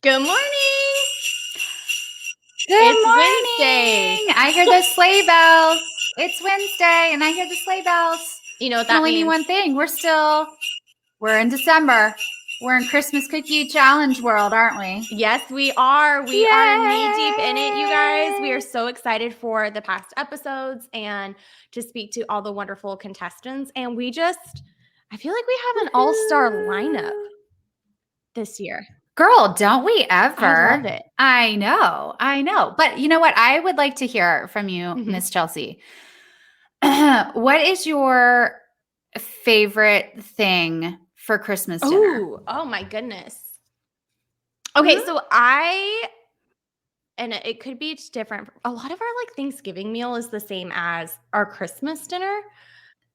Good morning. Good It's morning. Wednesday. I hear the sleigh bells. It's Wednesday and I hear the sleigh bells. You know what Can that only mean means? one thing. We're in December. We're in Christmas Cookie Challenge world, aren't we? Yes, we are. We are knee deep in it, you guys. We Yay! are so excited for the past episodes and to speak to all the wonderful contestants. And I feel like we have an all-star lineup Woohoo. this year. Girl, don't we I love ever? it. I know. But you know what? I would like to hear from you, Mhm. Miss Chelsea. What is your favorite thing for Christmas dinner? Oh my goodness. Okay, so and it could be different. A lot of our like Thanksgiving meal is the same as our Christmas dinner.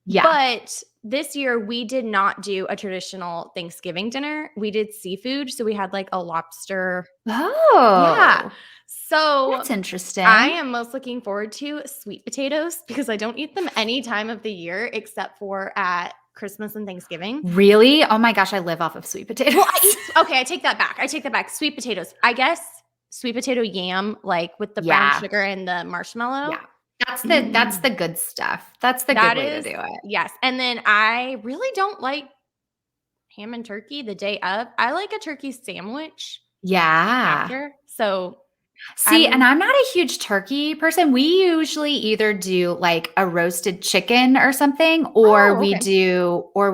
Yeah. But this year we did not do a traditional Thanksgiving dinner. We did seafood. So we had like a lobster. Yeah. Oh, So that's I interesting. am most looking forward to sweet potatoes because I don't eat them any time of the year except for at Christmas and Thanksgiving. Really? Oh my gosh, I live off of sweet potatoes. Well, okay, I take that back. Sweet potatoes. I guess sweet potato yam, like with the brown Yeah. sugar and the marshmallow. Yeah. That's Mm, the good stuff. That's the good that way to is, do it. yes. And then I really don't like ham and turkey the day of. I like a turkey sandwich Yeah. after. So See, and I'm I'm not a huge turkey person. We usually either do like a roasted chicken or something, or oh, we okay.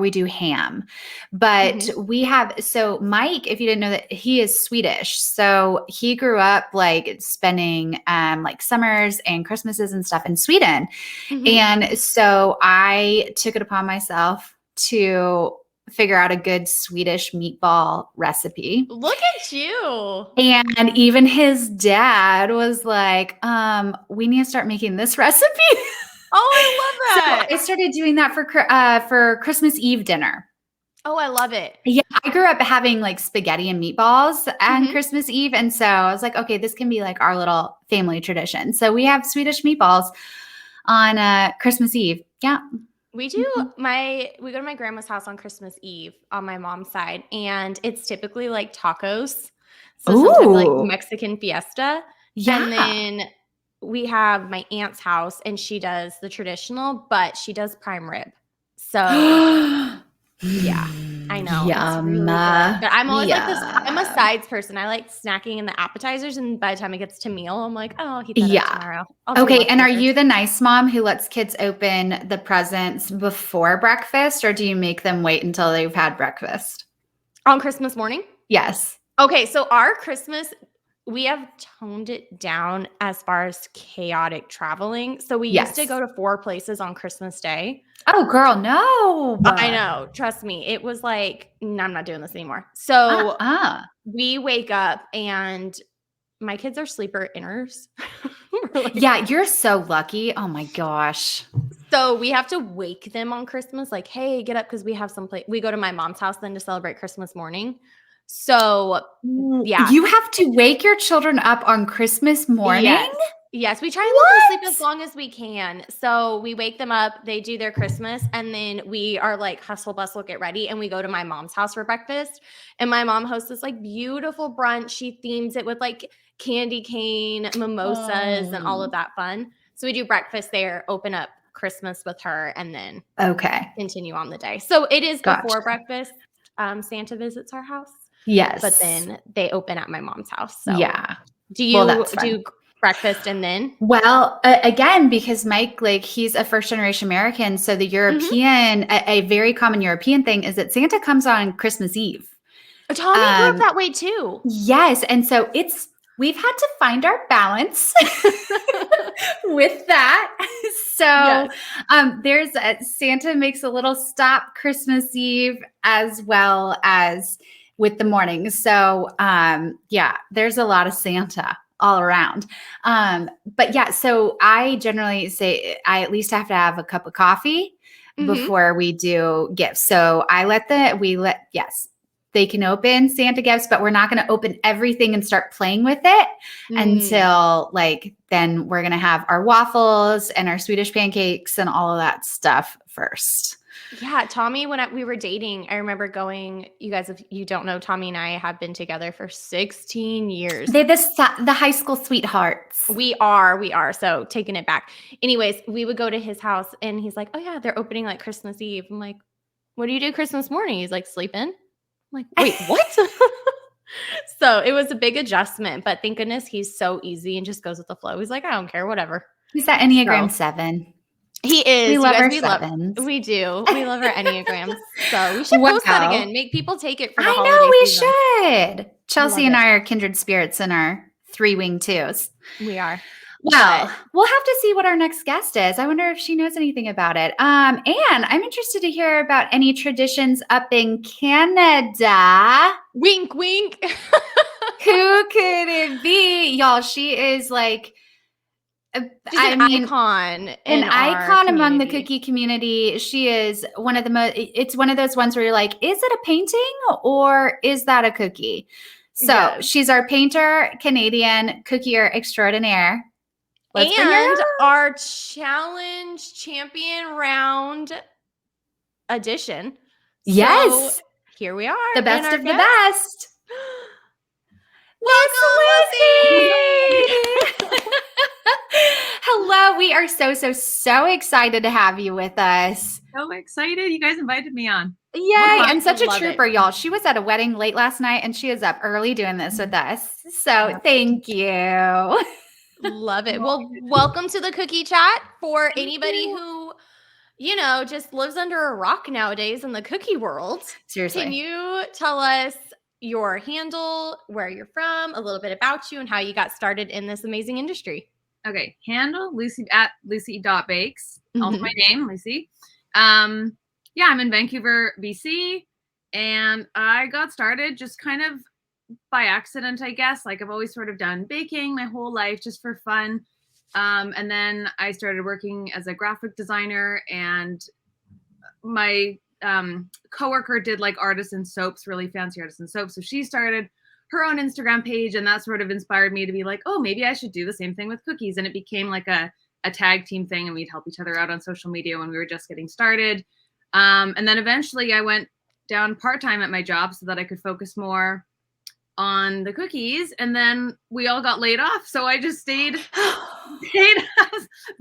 do ham. But Mhm. so Mike, if you didn't know that he is Swedish. So he grew up like spending like summers and Christmases and stuff in Sweden. Mhm. And so I took it upon myself to figure out a good Swedish meatball recipe. Look at you. And even his dad was like, we need to start making this recipe. Oh, I love So that. I started doing that for Christmas Eve dinner. Oh, I love it. Yeah, I grew up having like spaghetti and meatballs on Mhm. Christmas Eve. And so I was like, okay, this can be like our little family tradition. So we have Swedish meatballs on Christmas Eve. Yeah. We do Mhm. we go to my grandma's house on Christmas Eve on my mom's side, and it's typically like tacos. So some type of like Ooh, Mexican fiesta. And yeah. then we have my aunt's house and she does the traditional, but she does prime rib. So yeah, I know. It's Yum. really good. But I'm always like this I'm a Yeah. sides person. I like snacking in the appetizers, and by the time it gets to meal, I'm like, "Oh, I'll heat that up Yeah. tomorrow. I'll do Okay, and are you leftovers." the nice mom who lets kids open the presents before breakfast, or do you make them wait until they've had breakfast? On Christmas morning? Yes. Okay, so our Christmas, we have toned it down as far as chaotic traveling. So we used to Yes. go to 4 places on Christmas Day. Oh, girl, no. I know, trust me. It was like, "No, I'm not doing this anymore." So Uh-uh. we wake up and my kids are sleeper inners. We're like Yeah, you're so lucky. Oh my gosh. so we have to wake them on Christmas, like, "Hey, get up," because we have some we go to my mom's house then to celebrate Christmas morning. So, yeah. You have to wake your children up on Christmas morning? Yes. Yes, we try and let them sleep as What? long as we can. So we wake them up, they do their Christmas, and then we are like hustle bustle, get ready, and we go to my mom's house for breakfast. And my mom hosts this like beautiful brunch. She themes it with like candy cane, mimosas, and all of Oh. that fun. So we do breakfast there, open up Christmas with her, and then Okay. continue on the day. So it is Gotcha. before breakfast. Santa visits our house, but Yes. then they open at my mom's house. So Yeah. do Well, you that's fun. do breakfast and then? Well, again, because Mike, like, he's a first generation American. So the Mhm. a very common European thing is that Santa comes on Christmas Eve. Tommy grew up Um, that way too. yes. And so we've had to find our balance with that. So Yes. Santa makes a little stop Christmas Eve as well as with the morning. So yeah, there's a lot of Santa all around. But yeah, so I generally say I at least have to have a cup of coffee Mhm. before we do gifts. So yes, they can open Santa gifts, but we're not going to open everything and start playing with it Mm. until like then we're going to have our waffles and our Swedish pancakes and all of that stuff first. Yeah, Tommy, when we were dating, I remember going, you guys, if you don't know, Tommy and I have been together for 16 years. They're the high school sweethearts. We are. So taking it back. Anyways, we would go to his house and he's like, oh yeah, they're opening like Christmas Eve. I'm like, what do you do Christmas morning? He's like, sleep in. I'm like, wait, what? So it was a big adjustment, but thank goodness he's so easy and just goes with the flow. He's like, I don't care, whatever. He's that Enneagram 7. He is. We You love guys, our we sevens. We do. We love our Enneagrams. So we should post that Wow. again. Make people take it for the I holiday know we season. should. Chelsea and I are kindred spirits in our 3-wing 2s. We are. Well, we'll have to see what our next guest is. I wonder if she knows anything about it. And I'm interested to hear about any traditions up in Canada. Wink, wink. Who could it be? Y'all, she is like, She's an icon. An icon among the cookie community. She is one of the most, it's one of those ones where you're like, is it a painting or is that a cookie? So she's our painter, Canadian cookier extraordinaire. Let's and our challenge champion round edition. Yes. So here we are. The best of the best. Welcome, Lucie. Hello. We are so excited to have you with us. So excited. You guys invited me on. Yay. And such a trooper, y'all. She was at a wedding late last night and she is up early doing this with us. So thank you. Love it. Well, welcome to the cookie chat for anybody who, just lives under a rock nowadays in the cookie world. Seriously. Can you tell us your handle, where you're from, a little bit about you, and how you got started in this amazing industry? Okay. Handle Lucie at Lucie.Bakes. Also my name, Lucie. I'm in Vancouver, BC, and I got started just kind of by accident, I guess. Like I've always sort of done baking my whole life just for fun. And then I started working as a graphic designer, and my coworker did like artisan soaps, really fancy artisan soaps. So she started her own Instagram page, and that sort of inspired me to be like, oh, maybe I should do the same thing with cookies. And it became like a tag team thing, and we'd help each other out on social media when we were just getting started. And then eventually I went down part-time at my job so that I could focus more on the cookies, and then we all got laid off, so I just stayed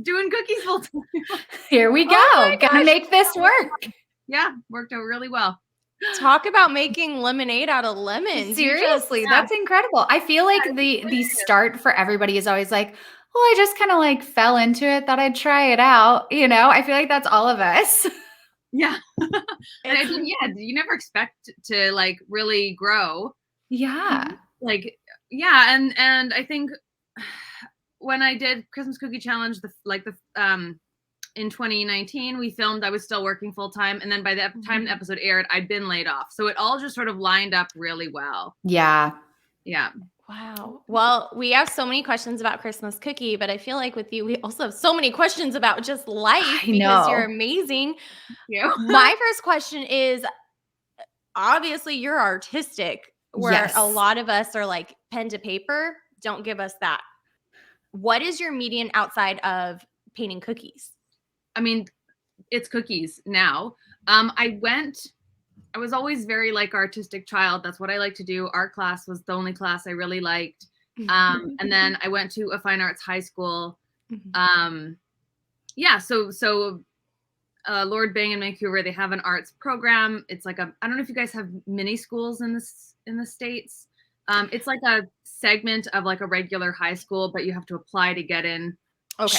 doing cookies full time. Here we go. Gonna make this work. Yeah, worked out really well. Talk about making lemonade out of lemons. Seriously, that's incredible. I feel like the start for everybody is always like, well, I just kind of like fell into it, thought I'd try it out. I feel like that's all of us. Yeah. And you never expect to like really grow. Yeah. Like, yeah. And I think when I did Christmas Cookie Challenge, in 2019, we filmed, I was still working full time. And then by the time the episode aired, I'd been laid off. So it all just sort of lined up really well. Yeah. Yeah. Wow. Well, we have so many questions about Christmas cookie, but I feel like with you, we also have so many questions about just life because you're amazing. Thank you. My first question is, obviously you're artistic, where a lot of us are like pen to paper. Don't give us that. What is your median outside of painting cookies? I mean, it's cookies now. I was always very like artistic child. That's what I like to do. Art class was the only class I really liked. And then I went to a fine arts high school. So Lord Byng in Vancouver, they have an arts program. It's like I don't know if you guys have mini schools in the States. It's like a segment of like a regular high school, but you have to apply to get in. Okay.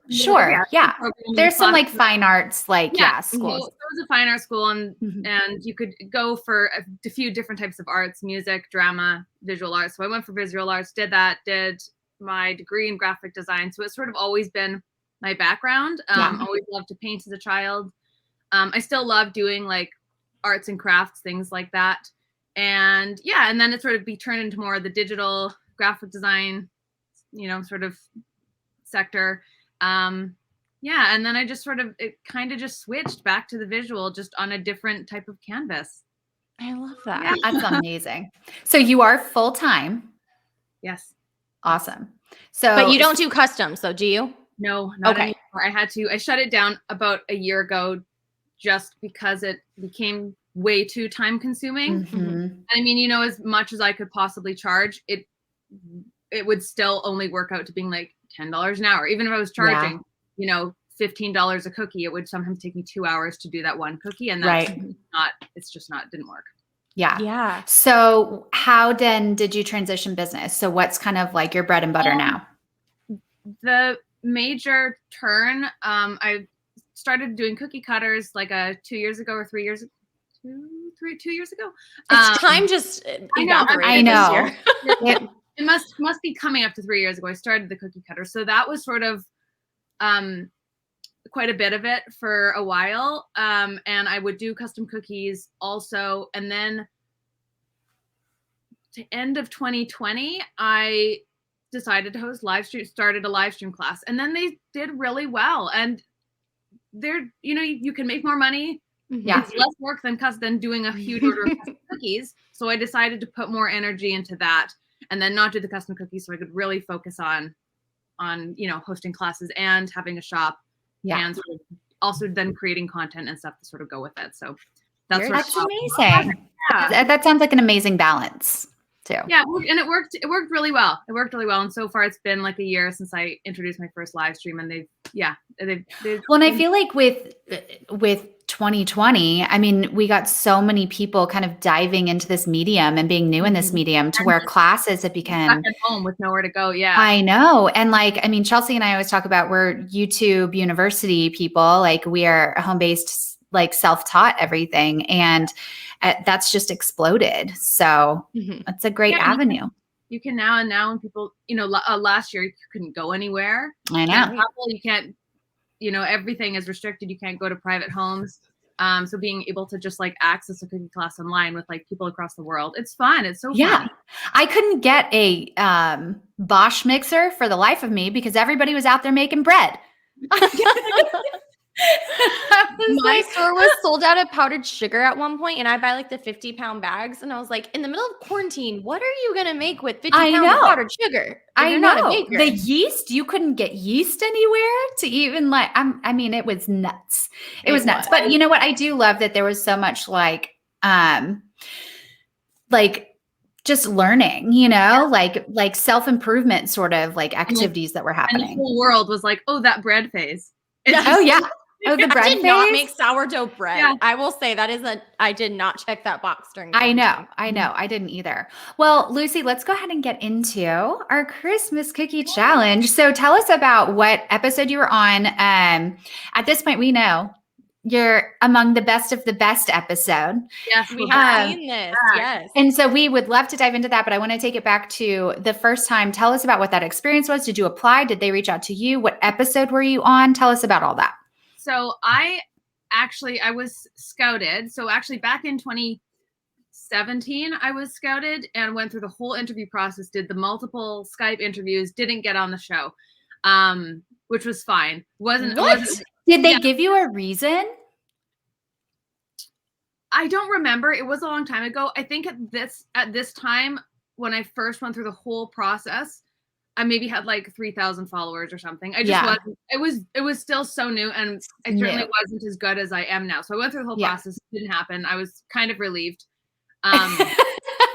Sure. Yeah. There's some like fine arts, schools. So it was a fine art school, and you could go for a few different types of arts: music, drama, visual arts. So I went for visual arts, did my degree in graphic design. So it's sort of always been my background. Always loved to paint as a child. I still love doing like arts and crafts, things like that. And then it sort of turned into more of the digital graphic design, sort of sector. And then I just it kind of just switched back to the visual, just on a different type of canvas. I love that. Yeah. That's amazing. So you are full-time? Yes. Awesome. So, but you don't do custom, so do you? No, not anymore. I shut it down about a year ago, just because it became way too time consuming. Mhm. I mean, as much as I could possibly charge, it would still only work out to being like $10 an hour. Even if I was charging, $15 a cookie, it would sometimes take me 2 hours to do that one cookie. And that's didn't work. Yeah. Yeah. So how then did you transition business? So what's kind of like your bread and butter now? The major turn, I started doing cookie cutters like 2 years ago or 3 years ago. 2 years ago. It's time just evaporated I know. this year. It must be coming up to 3 years ago. I started the cookie cutter. So that was sort of quite a bit of it for a while. And I would do custom cookies also. And then to end of 2020, I decided to host started a live stream class. And then they did really well. And you can make more money. Yeah. It's less work than doing a huge order of custom cookies. So I decided to put more energy into that and then not do the custom cookies so I could really focus on hosting classes and having a shop and sort of also then creating content and stuff to sort of go with it. So that's amazing. Yeah. That sounds like an amazing balance too. Yeah, and it worked really well. And so far it's been like a year since I introduced my first live stream, and they've well, and I feel like with 2020, I mean, we got so many people kind of diving into this medium and being new in this medium to where classes have become at home with nowhere to go. Yeah, I know. And Chelsea and I always talk about we're YouTube University people. Like we are home-based, like self-taught everything. And that's just exploded. So that's a great avenue. You can now, when people, last year you couldn't go anywhere. I know. You can't, everything is restricted. You can't go to private homes. So being able to just like access a cookie class online with like people across the world, it's fun. It's so fun. I couldn't get a Bosch mixer for the life of me because everybody was out there making bread. My store was sold out of powdered sugar at one point, and I buy like the 50-pound bags. And I was like, in the middle of quarantine, what are you gonna make with 50 pounds of powdered sugar? I know. Not a baker. The yeast, you couldn't get yeast anywhere to even it was nuts. It was nuts. But you know what? I do love that there was so much like just learning, like self-improvement sort of like activities that were happening. And the whole world was like, oh, that bread phase. Oh, the bread I did phase? not make sourdough bread. Yeah. I will say I did not check that box during I know. I didn't either. Well, Lucie, let's go ahead and get into our Christmas cookie challenge. So tell us about what episode you were on. At this point, we know you're among the best of the best episode. Yes, we have seen this. Yes. And so we would love to dive into that, but I want to take it back to the first time. Tell us about what that experience was. Did you apply? Did they reach out to you? What episode were you on? Tell us about all that. So I was scouted. So actually back in 2017, I was scouted and went through the whole interview process, did the multiple Skype interviews, didn't get on the show, which was fine. Did they give you a reason? I don't remember. It was a long time ago. I think at this time, when I first went through the whole process, I maybe had like 3,000 followers or something. I just wasn't, it was still so new, and I certainly wasn't as good as I am now. So I went through the whole process. It didn't happen. I was kind of relieved. And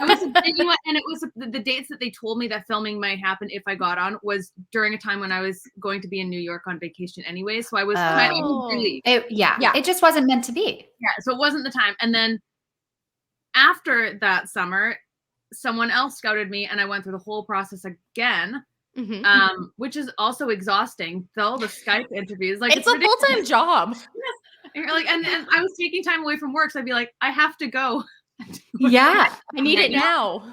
it was the dates that they told me that filming might happen if I got on was during a time when I was going to be in New York on vacation anyway. So I was kind of relieved. It just wasn't meant to be. Yeah. So it wasn't the time. And then after that summer, someone else scouted me, and I went through the whole process again, which is also exhausting. Though the Skype interviews, like it's a full-time job. Like, and I was taking time away from work, so I'd be like, I have to go. I need it now.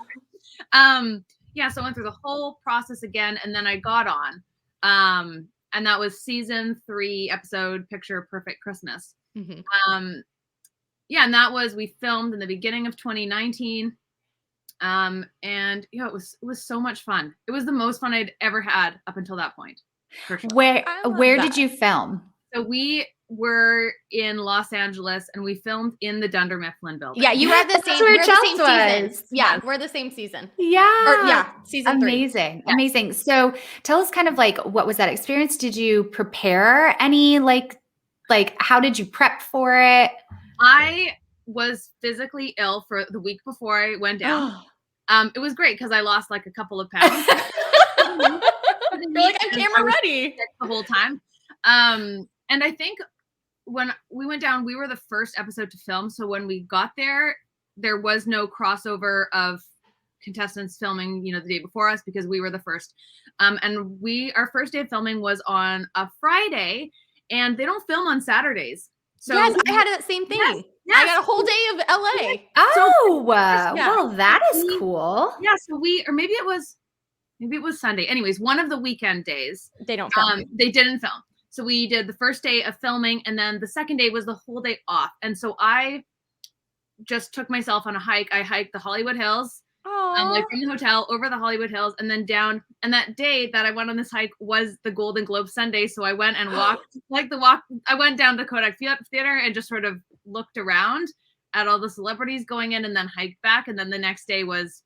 So I went through the whole process again, and then I got on. And that was season 3, episode Picture Perfect Christmas. And that was, we filmed in the beginning of 2019. And it was so much fun. It was the most fun I'd ever had up until that point. For sure. Where did you film? So we were in Los Angeles, and we filmed in the Dunder Mifflin building. Yeah, you were the same. Where we're Chelsea the same was. season. Yeah, we're the same season. Yeah. Season 3. Amazing. Amazing. So tell us kind of like, what was that experience? Did you prepare any like Like, how did you prep for it? I was physically ill for the week before I went down. It was great because I lost like a couple of pounds. You're like, I'm camera ready the whole time. And I think when we went down, we were the first episode to film. So when we got there, there was no crossover of contestants filming, the day before us because we were the first. And our first day of filming was on a Friday, and they don't film on Saturdays. So yes, I had that same thing. Yes. I got a whole day of LA. Oh, well, that is cool. Yeah, so maybe it was Sunday. Anyways, one of the weekend days. They don't film. They didn't film. So we did the first day of filming, and then the second day was the whole day off. And so I just took myself on a hike. I hiked the Hollywood Hills. Like from the hotel over the Hollywood Hills and then down. And that day that I went on this hike was the Golden Globe Sunday. So I went and walked I went down to Kodak Theater and just sort of looked around at all the celebrities going in and then hiked back. And then the next day was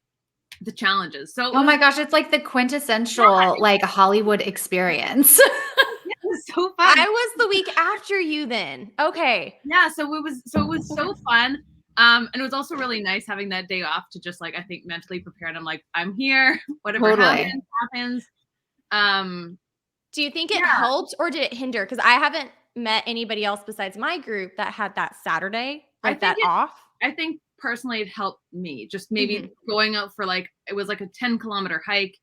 the challenges. So oh my gosh, it's like the quintessential like Hollywood experience. It was so fun. I was the week after you then. Okay. Yeah, so it was so fun. And it was also really nice having that day off to just like, I think, mentally prepare. And I'm like, I'm here. Whatever happens. Do you think it helped or did it hinder? Because I haven't met anybody else besides my group that had that Saturday, off. I think personally it helped me. Just maybe going out for it was like a 10-kilometer hike.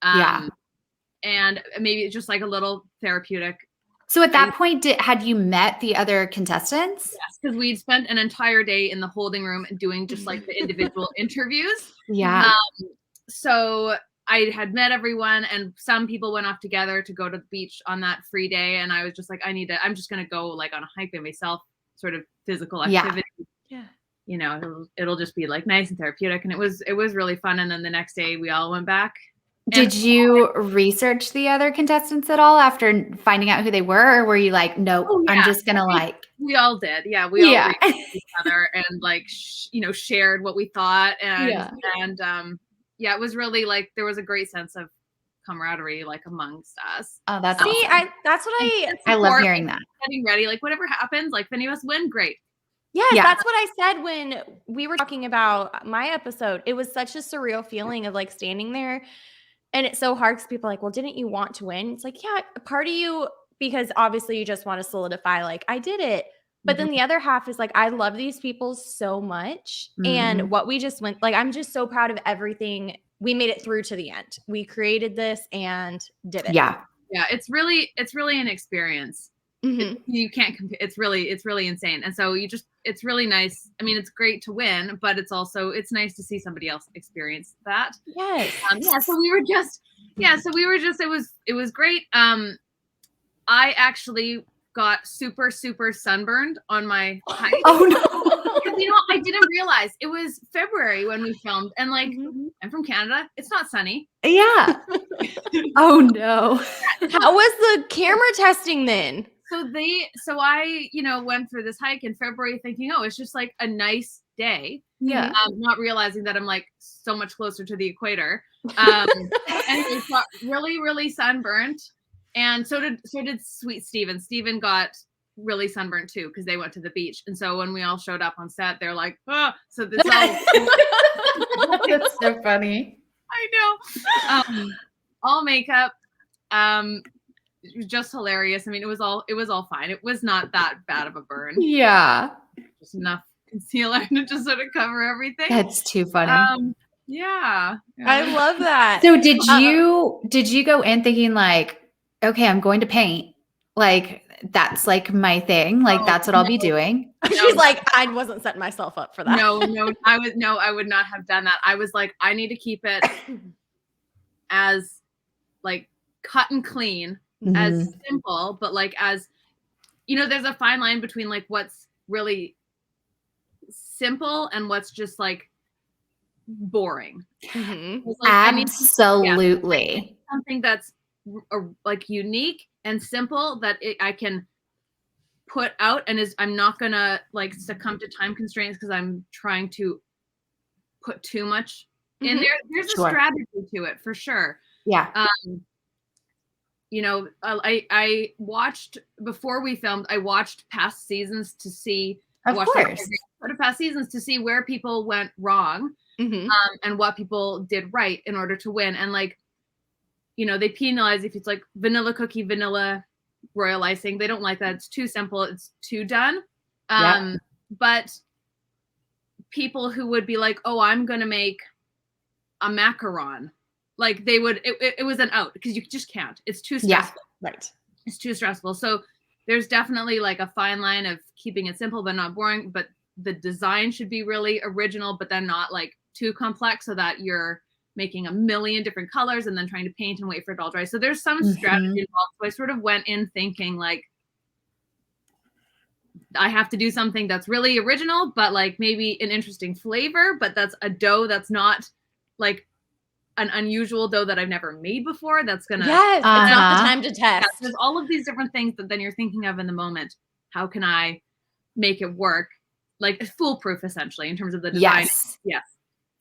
And maybe just like a little therapeutic. So at that point, had you met the other contestants? Yes, because we'd spent an entire day in the holding room doing just like the individual interviews. Yeah. So I had met everyone, and some people went off together to go to the beach on that free day. And I was just like, I'm just going to go like on a hike by myself, sort of physical activity. Yeah. It'll just be like nice and therapeutic. And it was really fun. And then the next day we all went back. Did you research the other contestants at all after finding out who they were? Or were you like, nope, I'm just going to we all did. Yeah. We all researched each other and shared what we thought. And, it was really like, there was a great sense of camaraderie, like amongst us. Oh, that's awesome. That's what I love hearing that. Getting ready, like whatever happens, like if any of us win, great. Yes, that's what I said when we were talking about my episode. It was such a surreal feeling of like standing there. And it's so hard because people are like, well, didn't you want to win? It's like, yeah, part of you, because obviously you just want to solidify, like, I did it. But then the other half is like, I love these people so much. And what we just went, like, I'm just so proud of everything. We made it through to the end. We created this and did it. Yeah. Yeah. It's really an experience. You can't compare. It's really insane. And so it's really nice. I mean, it's great to win, but it's nice to see somebody else experience that. Yes. So we were just, it was great. I actually got super, super sunburned on my hike. Oh no. I didn't realize it was February when we filmed, and like I'm from Canada, it's not sunny. Yeah. Oh no. How was the camera testing then? So I, went through this hike in February thinking, oh, it's just like a nice day. Yeah. Not realizing that I'm like so much closer to the equator. And it got really, really sunburnt. And so did sweet Steven. Steven got really sunburnt too, because they went to the beach. And so when we all showed up on set, they're like, oh, so this all That's so funny. I know. All makeup. It was just hilarious. I mean, it was all fine. It was not that bad of a burn. Yeah. Just enough concealer to just sort of cover everything. That's too funny. Yeah. I love that. So did you go in thinking like, okay, I'm going to paint. Like that's like my thing. Like that's what I'll be doing. She's like, I wasn't setting myself up for that. No, I would not have done that. I was like, I need to keep it as like cut and clean, as simple, but like as there's a fine line between like what's really simple and what's just like boring. Like, absolutely. Something that's like unique and simple that I can put out and I'm not gonna like succumb to time constraints because I'm trying to put too much in there. There's a strategy to it for sure. Yeah. you know, I watched before we filmed. I watched past seasons to see. Of course. Past seasons to see where people went wrong, and what people did right in order to win. And like, you know, they penalize if it's like vanilla cookie, vanilla royal icing. They don't like that. It's too simple. It's too done. But people who would be like, oh, I'm going to make a macaron. Like they would, it was an out because you just can't. It's too stressful. Yeah, right. It's too stressful. So there's definitely like a fine line of keeping it simple but not boring. But the design should be really original, but then not like too complex so that you're making a million different colors and then trying to paint and wait for it all dry. So there's some strategy involved. So I sort of went in thinking like, I have to do something that's really original, but like maybe an interesting flavor, but that's a dough that's not like an unusual dough that I've never made before. That's gonna it's not the time to test. Yeah, there's all of these different things that then you're thinking of in the moment. How can I make it work? Like foolproof, essentially, in terms of the design. Yes.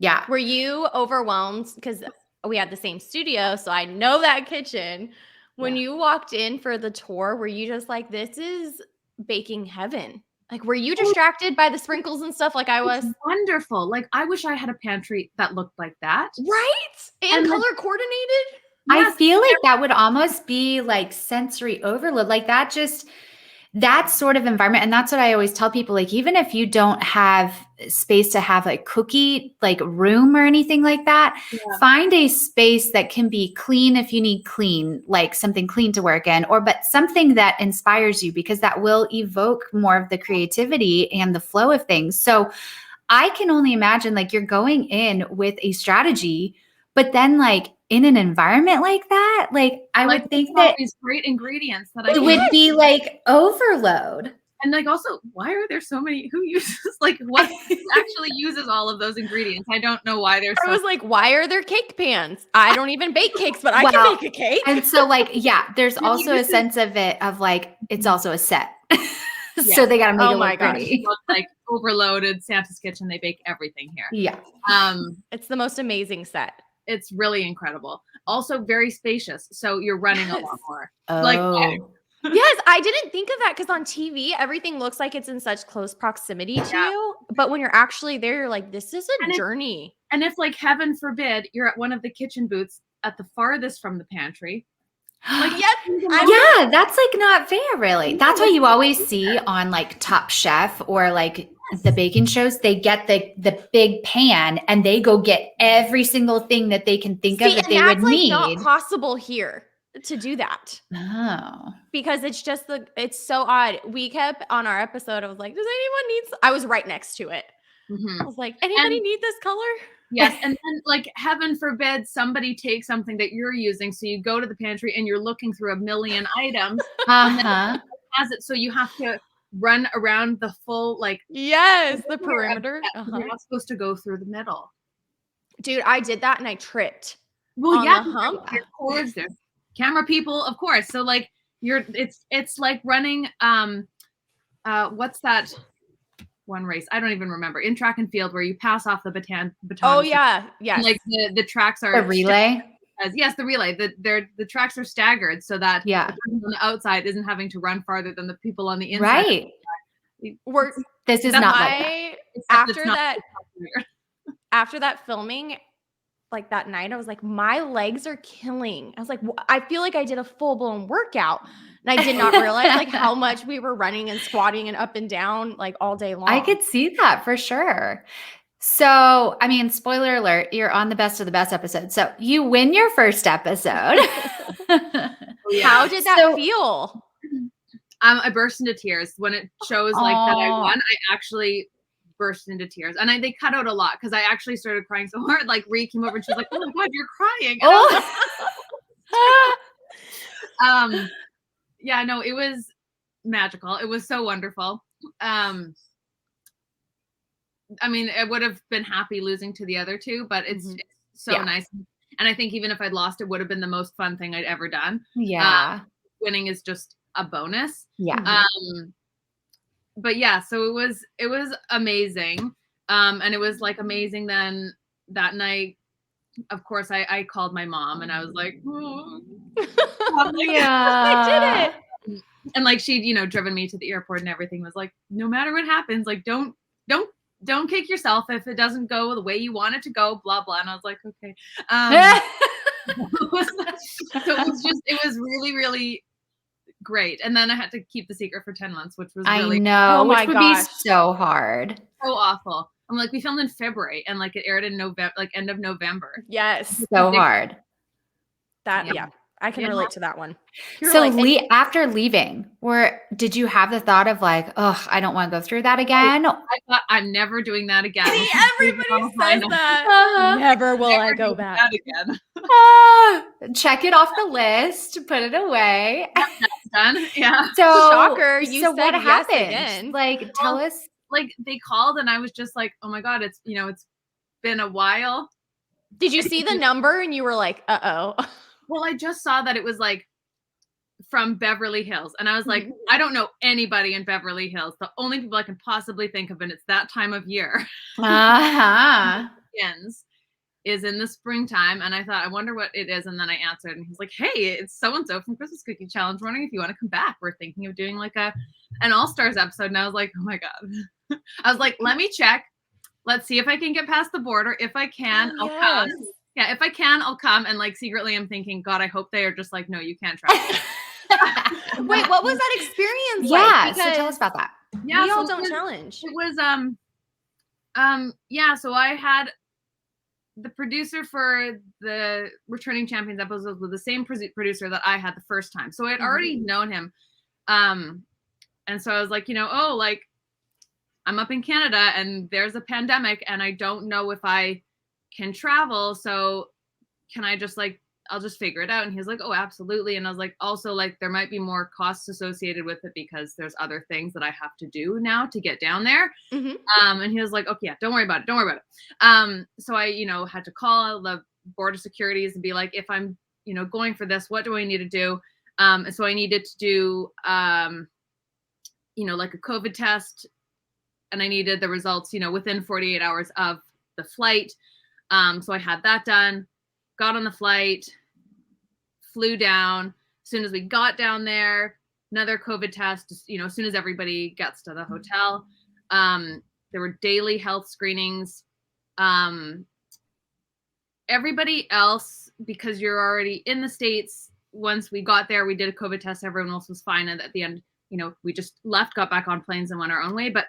Yeah. Were you overwhelmed? Because we had the same studio, so I know that kitchen. When you walked in for the tour, were you just like, this is baking heaven? Like, were you distracted by the sprinkles and stuff like I was? Wonderful. Like, I wish I had a pantry that looked like that. Right? And color coordinated? I feel like that would almost be like sensory overload. Like that sort of environment. And that's what I always tell people, like, even if you don't have space to have like cookie, like room or anything like that, find a space that can be clean if you need clean, like something clean to work in, but something that inspires you, because that will evoke more of the creativity and the flow of things. So I can only imagine like you're going in with a strategy, but then like in an environment like that, like I would think that these great ingredients that it would be like overload. And like also, why are there so many? Who uses like what actually uses all of those ingredients? I don't know why there's. I was like, why are there cake pans? I don't even bake cakes, but I can bake a cake. And so like, there's also a sense of it of like it's also a set. So they gotta make it look pretty. Like overloaded Santa's kitchen. They bake everything here. Yeah. It's the most amazing set. It's really incredible. Also very spacious. So you're running a lot more. Yes, I didn't think of that because on TV, everything looks like it's in such close proximity to you. But when you're actually there, you're like, this is a journey. And if like, heaven forbid, you're at one of the kitchen booths at the farthest from the pantry. Like, that's like not fair, really. That's why you always see on like Top Chef or like the baking shows, they get the big pan and they go get every single thing that they can think of that they would need. Not possible here to do that. Oh, because it's just it's so odd. We kept on our episode. I was like, does anyone need? I was right next to it. I was like, anybody need this color? Yes, and then like heaven forbid somebody takes something that you're using, so you go to the pantry and you're looking through a million items, and then it has it, so you have to run around the full like the perimeter. You're not supposed to go through the middle. Dude, I did that and I tripped. Well, on the hump. Of course, there's camera people, of course. So like it's like running what's that one race? I don't even remember. In track and field where you pass off the baton. Oh yeah. Yeah. Like the tracks are the relay. Yes, the relay. The tracks are staggered so that the person on the outside isn't having to run farther than the people on the inside. Right. This is not like that. After that filming, like that night, I was like, my legs are killing. I was like, I feel like I did a full blown workout. And I did not realize like how much we were running and squatting and up and down like all day long. I could see that for sure. So, I mean, spoiler alert, you're on the best of the best episode. So you win your first episode. How did that feel? I burst into tears when it shows like that I won. I actually burst into tears, and they cut out a lot because I actually started crying so hard. Like Ree came over and she was like, "Oh my god, you're crying!" Yeah, no, it was magical. It was so wonderful. I mean, I would have been happy losing to the other two, but it's so nice. And I think even if I'd lost, it would have been the most fun thing I'd ever done. Yeah. Winning is just a bonus. Yeah. But yeah, so it was amazing. And it was like amazing then that night of course, I called my mom and I was like, "Oh." Yeah. I did it. And like she'd, driven me to the airport and everything, was like, no matter what happens, like don't kick yourself if it doesn't go the way you want it to go, blah blah. And I was like, okay. So it was really, really great. And then I had to keep the secret for 10 months, which was I really know, Oh which my would gosh. be so hard. so awful. I'm like, we filmed in February and like it aired in November, like end of November. Yes. So hard. That, Yeah. yeah. I can Yeah. relate to that one. You're So like, after leaving, did you have the thought of like, oh, I don't want to go through that again? I thought I'm never doing that again. see, everybody says that. Uh-huh. Never will I Never go doing back. that again. Check it off the list, put it away. Done. Yeah. So, Shocker, you so what said yes happened? again. Like, tell us. Like they called and I was just like, oh my God, it's been a while. Did you see the number and you were like, uh-oh? Well, I just saw that it was like from Beverly Hills. And I was like, Mhm. I don't know anybody in Beverly Hills. The only people I can possibly think of, and it's that time of year, Uh-huh. ends, is in the springtime. And I thought, I wonder what it is. And then I answered and he's like, hey, it's so-and-so from Christmas Cookie Challenge. Wondering if you want to come back. We're thinking of doing like an AllStars episode. And I was like, oh my God. I was like, let me check. Let's see if I can get past the border. If I can, Oh, I'll come. yes. Yeah, if I can, I'll come. And like secretly I'm thinking, God, I hope they are just like, no, you can't travel. Wait, what was that experience Yeah, like? so tell us Because about that. Yeah, we all so don't challenge. it was yeah, so I had the producer for the Returning Champions episode was the same producer that I had the first time. So I had already known him. And so I was like, oh, like I'm up in Canada and there's a pandemic and I don't know if I can travel. So can I just like, I'll just figure it out. And he's like, oh, absolutely. And I was like, also like there might be more costs associated with it because there's other things that I have to do now to get down there. Mhm. And he was like, okay, yeah, don't worry about it. Don't worry about it. So I, had to call the border securities and be like, if I'm, going for this, what do I need to do? And so I needed to do, like a COVID test, and I needed the results, within 48 hours of the flight. So I had that done, got on the flight, flew down. As soon as we got down there, another COVID test, as soon as everybody gets to the hotel. There were daily health screenings. Everybody else, because you're already in the States, once we got there, we did a COVID test. Everyone else was fine. And at the end, we just left, got back on planes and went our own way. But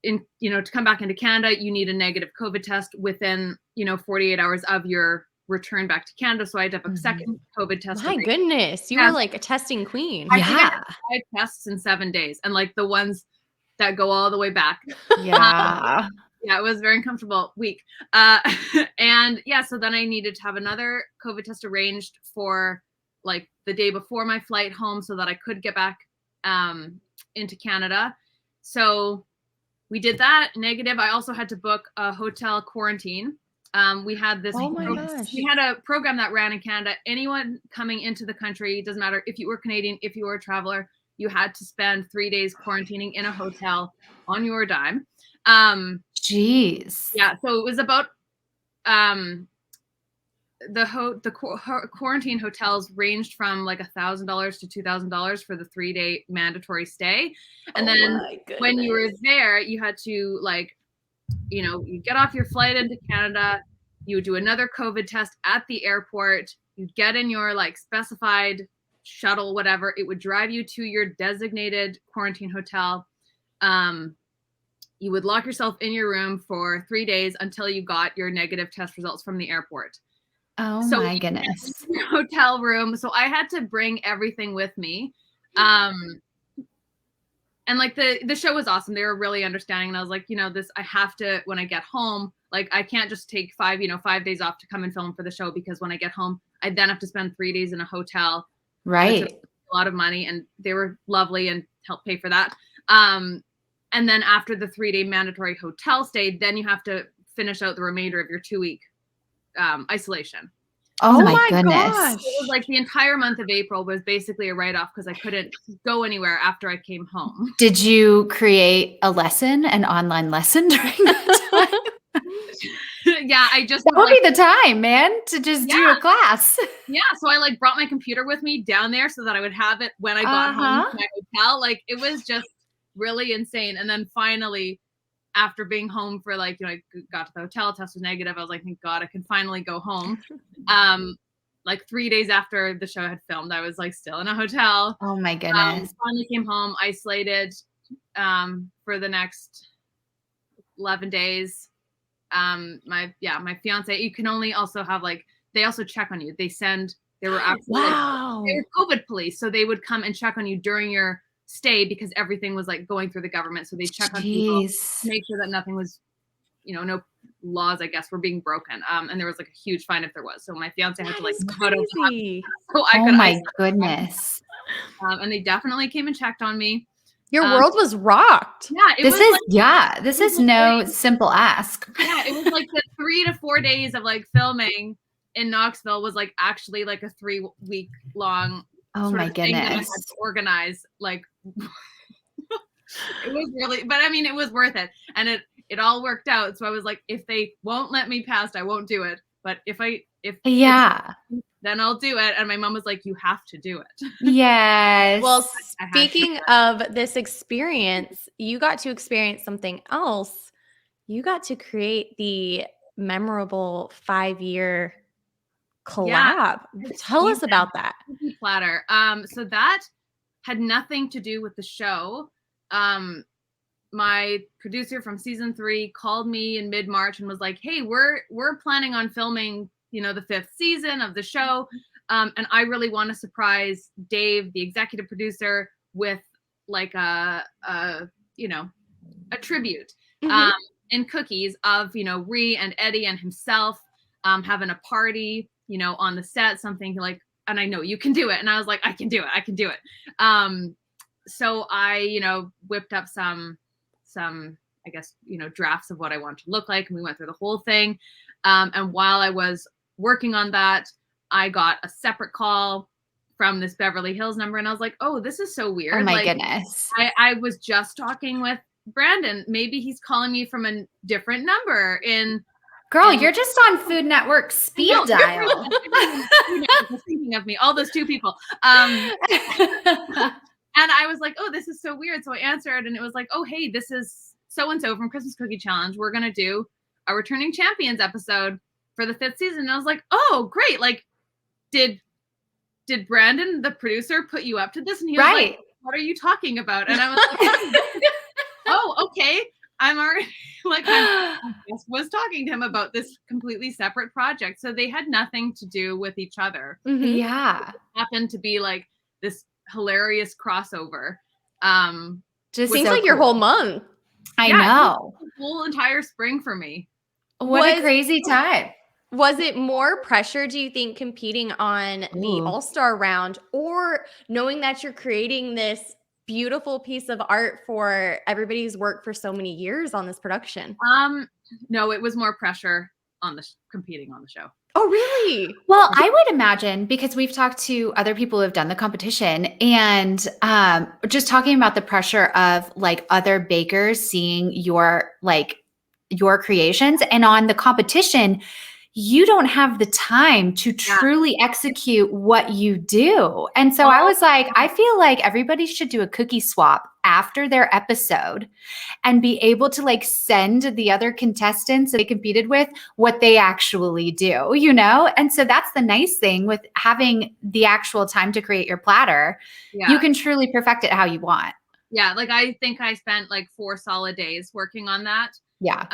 to come back into Canada, you need a negative COVID test within, 48 hours of your return back to Canada. So I had to have a second COVID test. My goodness, you were like a testing queen. I think I Yeah. had 5 tests in 7 days, and like the ones that go all the way back. Yeah. Yeah, it was a very uncomfortable week. And yeah, so then I needed to have another COVID test arranged for like the day before my flight home so that I could get back into Canada. So we did that, negative. I also had to book a hotel quarantine. We had this. Oh my gosh. We had a program that ran in Canada. Anyone coming into the country, doesn't matter if you were Canadian, if you were a traveler, you had to spend 3 days quarantining in a hotel on your dime. Jeez. Yeah, so it was about the quarantine hotels ranged from like $1,000 to $2,000 for the 3-day mandatory stay, and then when you were there, you had to like, you get off your flight into Canada, you would do another COVID test at the airport, you get in your like specified shuttle, whatever, it would drive you to your designated quarantine hotel. You would lock yourself in your room for 3 days until you got your negative test results from the airport. Oh So my goodness. hotel room. So I had to bring everything with me. And like the show was awesome. They were really understanding. And I was like, this, I have to, when I get home, like I can't just take 5 days off to come and film for the show, because when I get home, I then have to spend 3 days in a hotel. Right. A lot of money, and they were lovely and helped pay for that. And then after the 3-day mandatory hotel stay, then you have to finish out the remainder of your 2-week isolation. Oh my my goodness. gosh. It was like the entire month of April was basically a write-off because I couldn't go anywhere after I came home. Did you create an online lesson during that time? yeah, I just That would like, be the time, man, to just do a class. yeah. So I like brought my computer with me down there so that I would have it when I got home to my hotel. Like it was just really insane. And then finally, after being home for like, I got to the hotel, tested negative. I was like, thank God I can finally go home. Like 3 days after the show had filmed, I was like still in a hotel. Oh my goodness. Finally came home, isolated for the next 11 days. My fiance, you can only also have like, they also check on you. They were actually Wow. they were COVID police. So they would come and check on you during your stay because everything was like going through the government. So they check on people to make sure that nothing was, no laws, I guess, were being broken. And there was like a huge fine if there was. So my fiance had to like go to crazy. so I Oh could my goodness. and they definitely came and checked on me. Your world was rocked. Yeah, This is no simple ask. Yeah, it was like the 3 to 4 days of like filming in Knoxville was like actually like a 3-week long Oh my thing that I had goodness. to organize. Like it was really, but I mean, it was worth it, and it all worked out. So I was like, if they won't let me past, I won't do it. But if then I'll do it. And my mom was like, you have to do it. Yes. Well, speaking of this experience, you got to experience something else. You got to create the memorable 5-year collab. Tell us about that. Platter. So that had nothing to do with the show. My producer from season 3 called me in mid-March and was like, hey, we're planning on filming, the 5th season of the show. And I really want to surprise Dave, the executive producer, with like a tribute and cookies of, Ree and Eddie and himself having a party, on the set, something like, and I know you can do it. And I was like, I can do it. So I, whipped up some, I guess, drafts of what I want to look like. And we went through the whole thing. And while I was working on that, I got a separate call from this Beverly Hills number. And I was like, oh, this is so weird. Oh my like, goodness. I was just talking with Brandon. Maybe he's calling me from a different number Girl, you're just on Food Network speed dial. Thinking of me, all those 2 people. And I was like, oh, this is so weird. So I answered and it was like, oh, hey, this is so-and-so from Christmas Cookie Challenge. We're going to do a Returning Champions episode for the 5th season. And I was like, oh, great. Like, did Brandon, the producer, put you up to this? And he was like, what are you talking about? And I was like, oh, okay. I'm already like, I just was talking to him about this completely separate project. So they had nothing to do with each other. Mm-hmm. Yeah. It happened to be like this hilarious crossover. Just seems like your whole month. I know. The whole entire spring for me. What a crazy time. Was it more pressure, do you think, competing on the AllStar round, or knowing that you're creating this beautiful piece of art for everybody's work for so many years on this production? No, it was more pressure on competing on the show. Oh, really? Well, I would imagine, because we've talked to other people who have done the competition, and just talking about the pressure of like other bakers seeing your creations, and on the competition, you don't have the time to truly execute what you do. And so I was like, I feel like everybody should do a cookie swap after their episode and be able to like send the other contestants that they competed with what they actually do, And so that's the nice thing with having the actual time to create your platter. Yeah. You can truly perfect it how you want. Yeah. Like I think I spent like 4 solid days working on that. Yeah.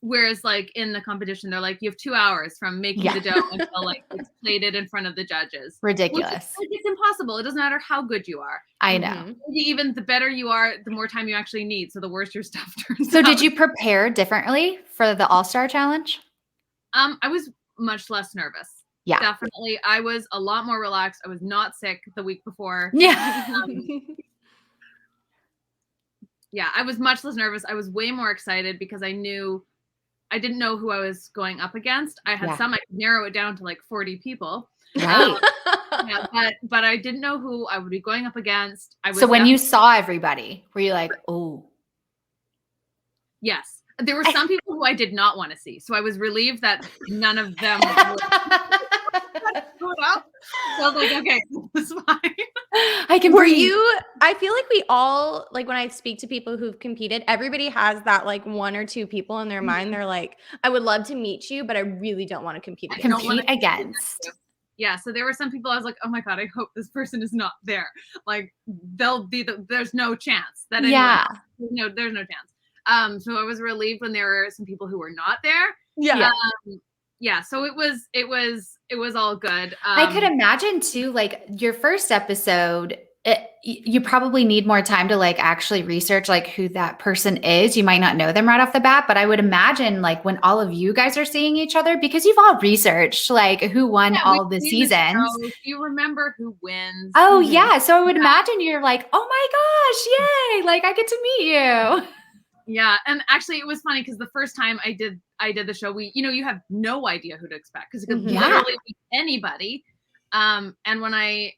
Whereas like in the competition, they're like, you have 2 hours from making the dough until like it's plated in front of the judges. Ridiculous. It's impossible. It doesn't matter how good you are. I know. Even the better you are, the more time you actually need. So the worse your stuff turns out. So did you prepare differently for the AllStar challenge? I was much less nervous. Yeah. Definitely. I was a lot more relaxed. I was not sick the week before. Yeah. Yeah, I was much less nervous. I was way more excited because I didn't know who I was going up against. I had I could narrow it down to like 40 people. Right. But I didn't know who I would be going up against. So when you saw everybody, were you like, oh? Yes. There were some people who I did not want to see, so I was relieved that none of them would showed up. So I was like, okay, it's fine. I can Were breathe. you, I feel like we all, like when I speak to people who've competed, everybody has that like one or two people in their mind. They're like, I would love to meet you, but I really don't want to compete I against don't wanna compete compete against. Yeah, so there were some people I was like, oh my God, I hope this person is not there. Like there's no chance that anyone Yeah. else, there's no chance. So I was relieved when there were some people who were not there. Yeah. Yeah, so it was all good. I could imagine too, like your first episode, you probably need more time to like actually research like who that person is. You might not know them right off the bat, but I would imagine like when all of you guys are seeing each other, because you've all researched like who won all the seasons. You remember who wins. Oh yeah. So I would imagine you're like, oh my gosh, yay. Like I get to meet you. Yeah, and actually it was funny because the first time I did the show, you have no idea who to expect because it could literally be anybody. And when I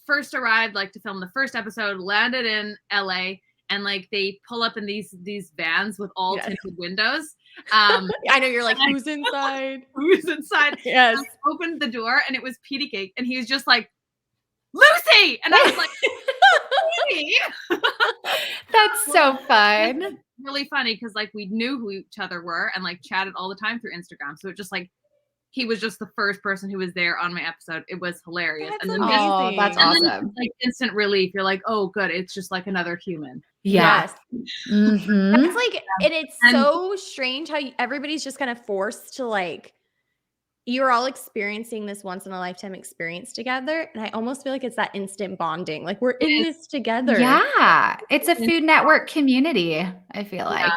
first arrived, like to film the first episode, landed in LA, and like they pull up in these vans with all tinted windows. I know you're like, who's inside? Who's inside? Yes. And I opened the door and it was Petey Cake, and he was just like, Lucy, and I was like, Petey. That's so fun. Really funny because like we knew who each other were and like chatted all the time through Instagram. So it just like he was just the first person who was there on my episode. It was hilarious. That's and then amazing. That's awesome. like instant relief. You're like, oh good, it's just like another human. Yeah. Yes. Mm-hmm. That's like, and it's so strange how everybody's just kind of forced to like, you're all experiencing this once in a lifetime experience together. And I almost feel like it's that instant bonding. Like we're in this together. Yeah. It's a Food Network community, I feel like.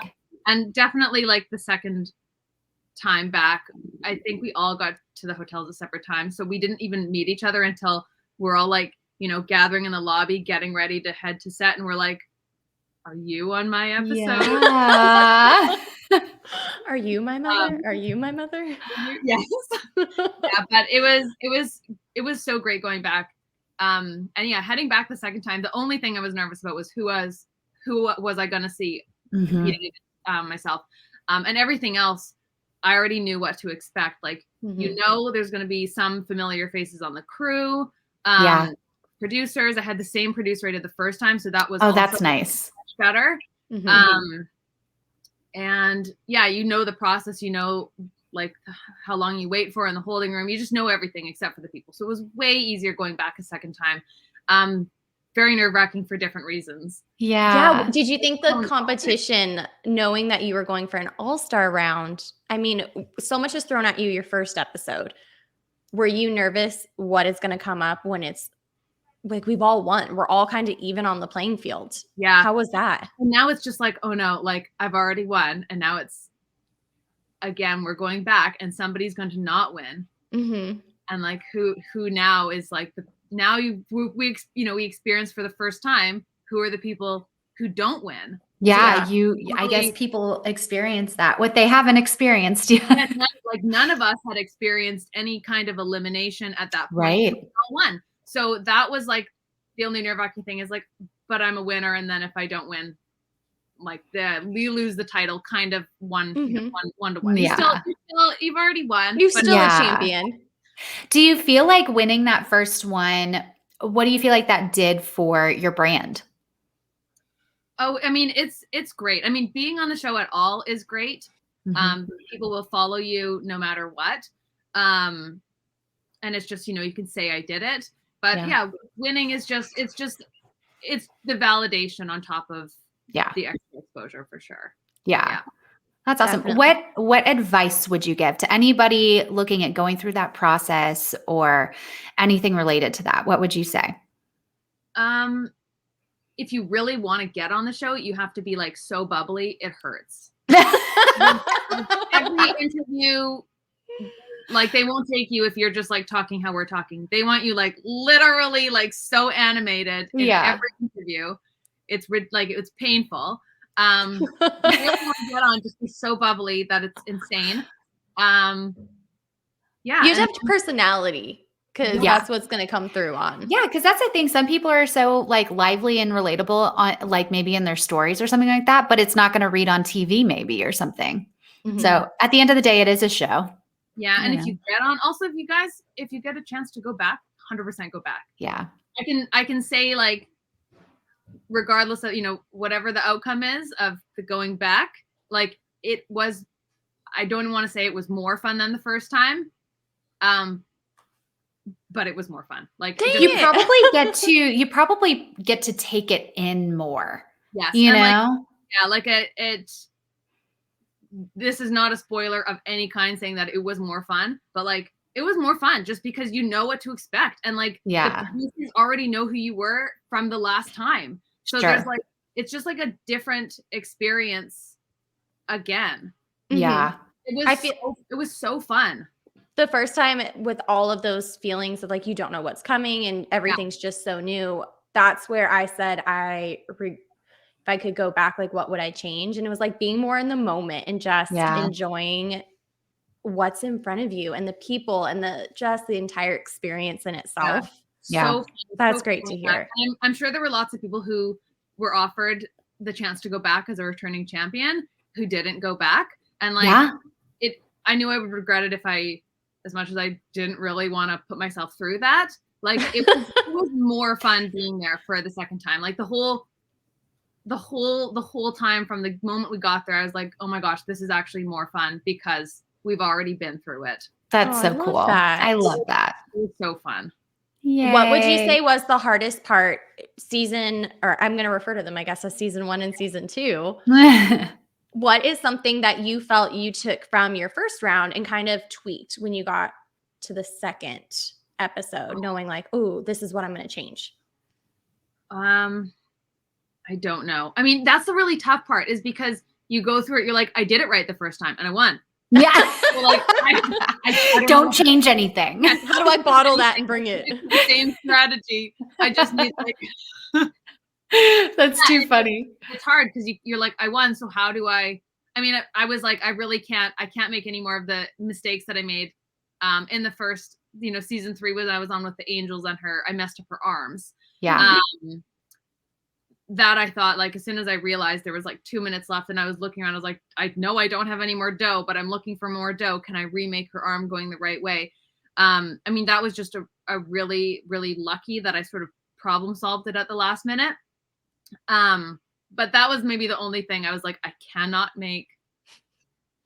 And definitely like the second time back, I think we all got to the hotels at separate times. So we didn't even meet each other until we're all like, gathering in the lobby, getting ready to head to set. And we're like, are you on my episode? Yeah. Are you my mother? Are you my mother? Yes. Yeah, but it was so great going back. And yeah, heading back the second time, the only thing I was nervous about was who was I gonna see competing against myself. And everything else, I already knew what to expect. Like, there's gonna be some familiar faces on the crew. Producers. I had the same producer I did the first time, so that was that's nice. Much better. And yeah, the process, like how long you wait for in the holding room. You just know everything except for the people. So it was way easier going back a second time. Very nerve-wracking for different reasons. Yeah. Did you think the competition, knowing that you were going for an all-star round, I mean, so much is thrown at you your first episode. Were you nervous what is going to come up when it's like we've all won? We're all kind of even on the playing field. Yeah. How was that? And now it's just like, oh no, like I've already won. And now it's, again, we're going back and somebody's going to not win. And like who now is like we experience for the first time who are the people who don't win. I guess people experience that, what they haven't experienced yet. Like none of us had experienced any kind of elimination at that point. Right. We all won. So that was like the only nerve-wracking thing is like, but I'm a winner, and then if I don't win, like we lose the title, kind of one to one. Yeah. You've already won. You're still a champion. Do you feel like winning that first one? What do you feel like that did for your brand? Oh, I mean, it's great. I mean, being on the show at all is great. People will follow you no matter what. And it's just, you can say I did it. But yeah, winning is it's the validation on top of the extra exposure for sure. Yeah. That's awesome. Definitely. What advice would you give to anybody looking at going through that process or anything related to that? What would you say? If you really want to get on the show, you have to be like so bubbly, it hurts. Every interview, like they won't take you if you're just like talking how we're talking. They want you like literally like so animated in every interview. It's painful. If you really want to get on, just be so bubbly that it's insane. You have to have personality because Yeah. that's what's going to come through on. Yeah, because that's the thing. Some people are so like lively and relatable on like maybe in their stories or something like that, but it's not going to read on TV maybe or something. Mhm. So at the end of the day, it is a show. Yeah, and You if you get on, also if you get a chance to go back, 100% go back. Yeah. I can say like, regardless of whatever the outcome is of the going back, like it was. I don't want to say it was more fun than the first time, but it was more fun. Like Dang You it. probably get to take it in more. yes, You and know? like this is not a spoiler of any kind saying that it was more fun, but like it was more fun just because you know what to expect, and like Yeah. the producers already know who you were from the last time, so Sure. there's like it's just like a different experience again. Yeah. It was so fun. The first time with all of those feelings of like you don't know what's coming and everything's just so new, that's where I said if I could go back, like what would I change? And it was like being more in the moment and just enjoying what's in front of you and the people and the entire experience in itself. Yeah. So That's so great fun to with hear. that. I'm sure there were lots of people who were offered the chance to go back as a returning champion who didn't go back, and like I knew I would regret it if as much as I didn't really want to put myself through that, like it was more fun being there for the second time. Like the whole time from the moment we got there, I was like, oh my gosh, this is actually more fun because we've already been through it. That's so I love cool. that. I love that. It was so fun. Yay. What would you say was the hardest part or I'm going to refer to them, I guess, as season 1 and season 2. What is something that you felt you took from your first round and kind of tweaked when you got to the second episode, knowing like, oh, this is what I'm going to change? I don't know. I mean, that's the really tough part is because you go through it. You're like, I did it right the first time and I won. Yeah. So like, I don't change anything. How do I bottle that and bring it? It's the same strategy. I just need like. That's too funny. It's hard because you're like, I won, so how do I mean, I was like, I can't make any more of the mistakes that I made in the first, season 3 when I was on with the Angels and I messed up her arms. Yeah. That I thought, like, as soon as I realized there was like 2 minutes left and I was looking around, I was like, I know I don't have any more dough, but I'm looking for more dough. Can I remake her arm going the right way? I mean, that was just a really, really lucky that I sort of problem solved it at the last minute. But that was maybe the only thing I was like, I cannot make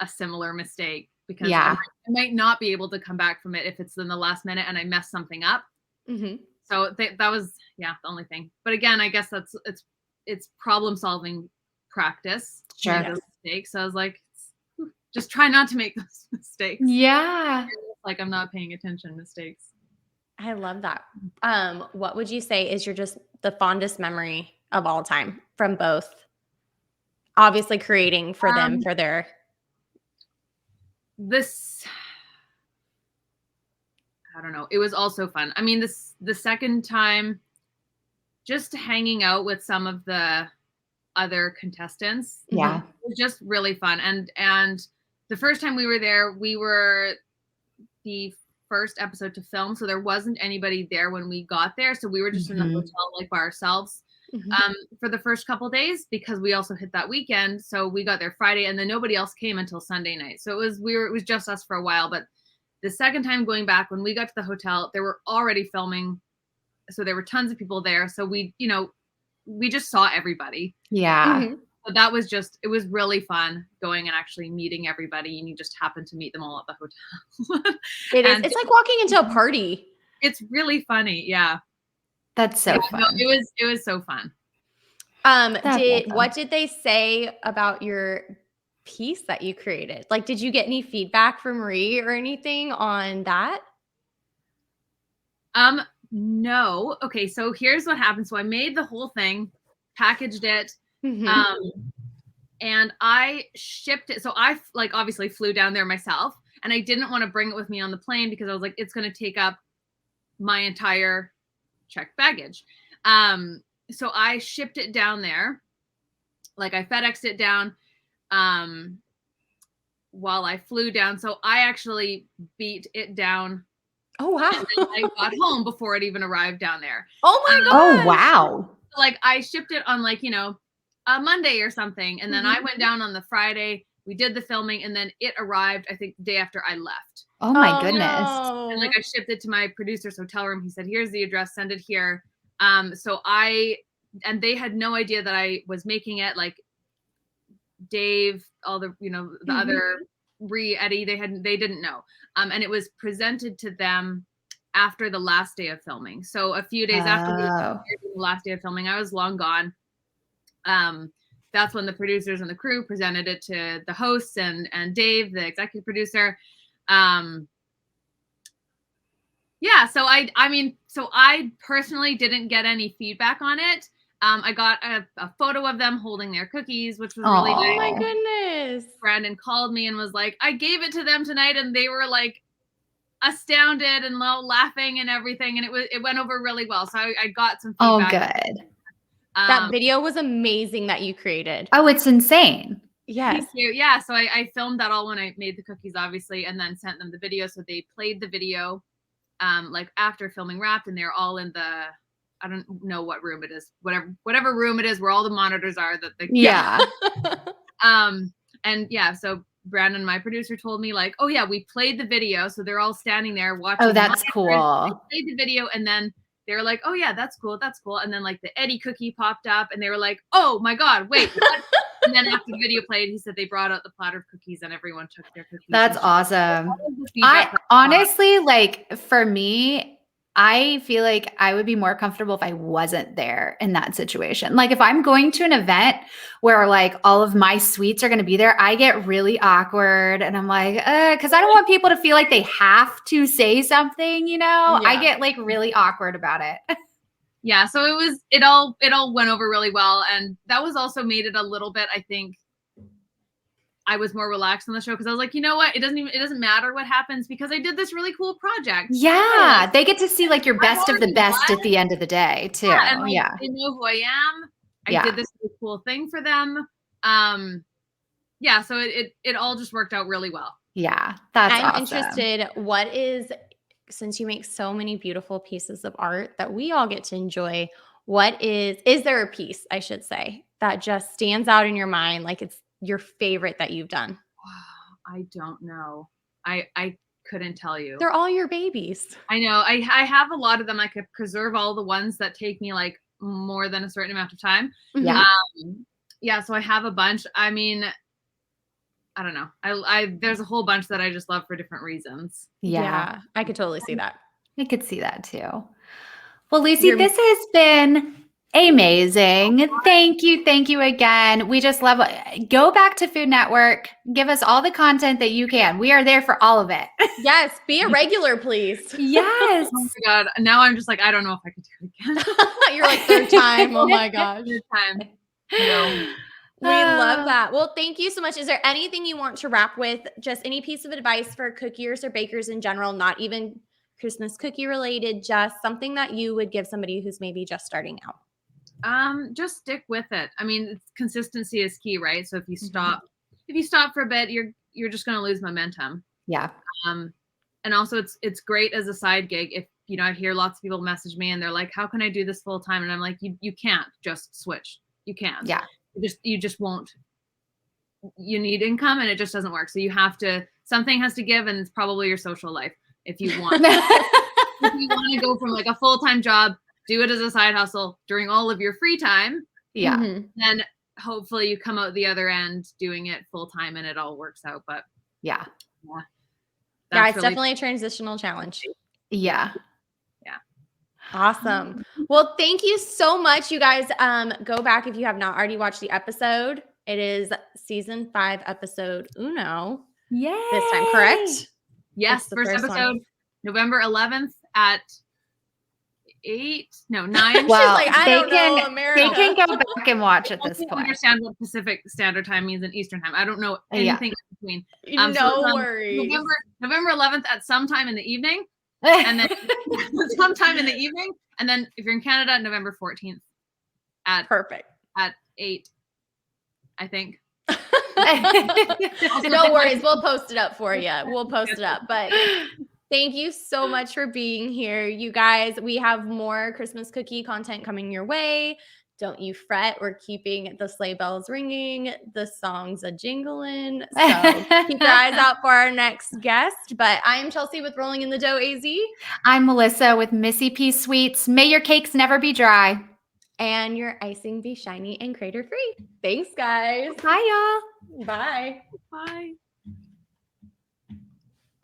a similar mistake because I might not be able to come back from it if it's in the last minute and I mess something up. Mm-hmm. So that was, the only thing. But again, I guess it's problem solving practice. Sure. Those mistakes. So I was like, just try not to make those mistakes. Yeah. Like I'm not paying attention mistakes. I love that. What would you say is just the fondest memory of all time from both? Obviously creating for them for their I don't know. It was also fun. I mean, the second time, just hanging out with some of the other contestants, it was just really fun. And the first time we were there, we were the first episode to film, so there wasn't anybody there when we got there. So we were just in the hotel like by ourselves for the first couple of days because we also hit that weekend. So we got there Friday, and then nobody else came until Sunday night. So it was just us for a while, but. The second time going back, when we got to the hotel, they were already filming. So there were tons of people there. So we just saw everybody. Yeah. Mm-hmm. So that was it was really fun going and actually meeting everybody. And you just happen to meet them all at the hotel. It is. It's like walking into a party. It's really funny. Yeah. That's so fun. No, it was so fun. What did they say about your piece that you created? Like, did you get any feedback from Marie or anything on that? No. Okay, so here's what happened. So I made the whole thing, packaged it, and I shipped it. So I obviously flew down there myself, and I didn't want to bring it with me on the plane because I was like, it's going to take up my entire checked baggage. So I shipped it down there. Like I FedExed it down. While I flew down. So I actually beat it down Oh, wow. And then I got home before it even arrived down there. Oh my Oh, gosh. wow. Like I shipped it on like, a Monday or something. And then I Mhm. went down on the Friday. We did the filming and then it arrived, I think, the day after I left. Oh my Oh, goodness. no. And like I shipped it to my producer's hotel room. He said, here's the address, send it here. And they had no idea that I was making it. Like Dave, all the, the other Eddie, they didn't know. And it was presented to them after the last day of filming. So a few days after the last day of filming, I was long gone. That's when the producers and the crew presented it to the hosts and Dave, the executive producer. Yeah, so I personally didn't get any feedback on it. I got a photo of them holding their cookies, which was really nice. Oh my goodness. Brandon called me and was like, I gave it to them tonight, and they were like astounded and laughing and everything, and it went over really well. So I got some feedback. Oh, good. That video was amazing that you created. Oh, it's insane. Yes. Thank you. Yeah, so I filmed that all when I made the cookies, obviously, and then sent them the video. So they played the video like after filming wrapped, and they're all in the, I don't know what room it is, whatever room it is where all the monitors are that they and yeah, so Brandon, my producer, told me like, oh yeah, we played the video, so they're all standing there watching. Oh, that's cool. They played the video, and then they were like, oh yeah, that's cool, and then like the Eddie cookie popped up, and they were like, oh my god, wait, what? And then after the video played, he said they brought out the platter of cookies and everyone took their cookies. That's awesome. I honestly, like, for me, I feel like I would be more comfortable if I wasn't there in that situation. Like if I'm going to an event where like all of my sweets are going to be there, I get really awkward and I'm like, because I don't want people to feel like they have to say something, Yeah. I get like really awkward about it. Yeah, so it all went over really well, and that was also made it a little bit, I think, I was more relaxed on the show because I was like, you know what, it doesn't matter what happens because I did this really cool project. Yeah, they get to see like your best of the best at the end of the day too. Yeah, and like, they know who I am. I did this really cool thing for them. Yeah, so it all just worked out really well. Yeah, that's I'm awesome. interested, since you make so many beautiful pieces of art that we all get to enjoy, is there a piece, I should say, that just stands out in your mind, like it's your favorite that you've done? I don't know. I couldn't tell you. They're all your babies. I know. I have a lot of them. I could preserve all the ones that take me like more than a certain amount of time. Yeah. Yeah. So I have a bunch. I mean, I don't know. There's a whole bunch that I just love for different reasons. Yeah, I could totally see that. I could see that too. Well, Lucie, this has been amazing. Thank you again. We just love it. Go back to Food Network. Give us all the content that you can. We are there for all of it. Yes, be a regular, please. Yes. Oh my god. Now I'm just like, I don't know if I could do it again. You're like third time. Oh my gosh. Third time. No. We love that. Well, thank you so much. Is there anything you want to wrap with? Just any piece of advice for cookiers or bakers in general, not even Christmas cookie related, just something that you would give somebody who's maybe just starting out? Just stick with it. I mean, consistency is key, right? So if you stop for a bit, you're just going to lose momentum. Yeah. And also it's great as a side gig. If, I hear lots of people message me and they're like, how can I do this full time? And I'm like, you can't just switch. You can't. Yeah. You just won't. You need income and it just doesn't work. So something has to give, and it's probably your social life. If you want, if you want to go from like a full-time job, do it as a side hustle during all of your free time. Yeah. Mm-hmm. Then hopefully you come out the other end doing it full time and it all works out. But yeah. Yeah, it's definitely a transitional challenge. Yeah. Awesome. Well, thank you so much, you guys. Go back if you have not already watched the episode. It is season 5, episode uno. Yay. This time, correct? Yes, first episode, November 11th at 9. Well, She's like, I don't know, America. They can go back and watch at this point. I understand what Pacific Standard Time means in Eastern Time. I don't know anything in between. No worries. November 11th at some time in the evening. And then sometime in the evening, and then if you're in Canada, November 14th at 8, I think. No worries, we'll post it up for you. We'll post it up. But Thank you so much for being here. You guys, we have more Christmas cookie content coming your way. Don't you fret. We're keeping the sleigh bells ringing, the songs a jingling. So keep your eyes out for our next guest. But I'm Chelsea with Rolling in the Dough AZ. I'm Melissa with Missy P Sweets. May your cakes never be dry. And your icing be shiny and crater free. Thanks, guys. Bye, y'all. Bye. Bye.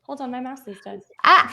Hold on, my mouse is dead. Ah.